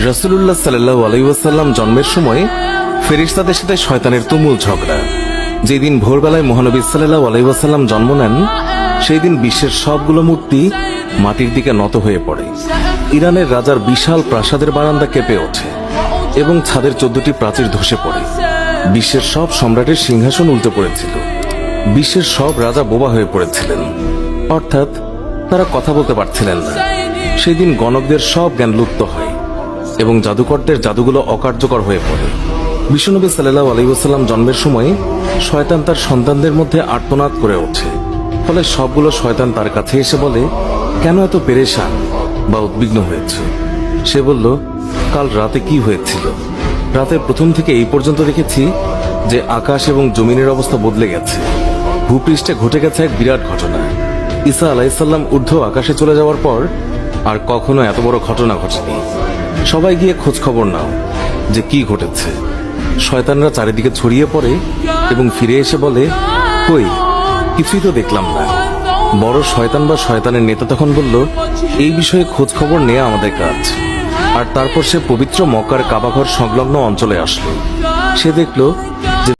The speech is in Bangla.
রাসূলুল্লাহ সাল্লাল্লাহু আলাইহি ওয়াসাল্লাম জন্মের সময় ফেরেশতাদের সাথে শয়তানের তুমুল ঝগড়া। যেদিন ভোরবেলায় মহানবী সাল্লাল্লাহু আলাইহি ওয়াসাল্লাম জন্ম নেন, সেই দিন বিশ্বের সবগুলো মূর্তি মাটির দিকে নত হয়ে পড়ে। ইরানের রাজার বিশাল প্রাসাদের বারান্দা কেঁপে ওঠে এবং ছাদের 14টি প্রাচীর ধসে পড়ে। বিশ্বের সব সম্রাটের সিংহাসন উল্টে পড়েছিল। বিশ্বের সব রাজা বোবা হয়ে পড়েছিলেন, অর্থাৎ তারা কথা বলতে পারছিলেন না। সেই দিন গণকদের সব জ্ঞান লুপ্ত হয় এবং জাদুকরদের জাদুগুলো অকার্যকর হয়ে পড়ে। বিশ্বনবী সাল্লাল্লাহু আলাইহি ওয়াসাল্লাম জন্মের সময় শয়তান তার সন্তানদের মধ্যে আর্তনাদ করে ওঠে। ফলে সবগুলো শয়তান তার কাছে এসে বলে, কেন এত পেরেশান বা উদ্বিগ্ন হয়েছে? সে বলল, কাল রাতে কি হয়েছিল? রাতের প্রথম থেকে এই পর্যন্ত দেখেছি যে আকাশ এবং জমিনের অবস্থা বদলে গেছে। ভূপৃষ্ঠে ঘটে গেছে এক বিরাট ঘটনা। ঈসা আলাইহিসসালাম ঊর্ধ্ব আকাশে চলে যাওয়ার পর আর কখনো এত বড় ঘটনা ঘটেনি। সবাই গিয়ে খোঁজ খবর নাও যে কি ঘটেছে। শয়তানরা চারিদিকে ছড়িয়ে পড়ে এবং ফিরে এসে বলে, কই, কিছুই তো দেখলাম না। বড় শয়তান বা শয়তানের নেতা তখন বলল, এই বিষয়ে খোঁজ খবর নেওয়া আমাদের কাজ। আর তারপর সে পবিত্র মক্কার কাবাঘর সংলগ্ন অঞ্চলে আসলো। সে দেখল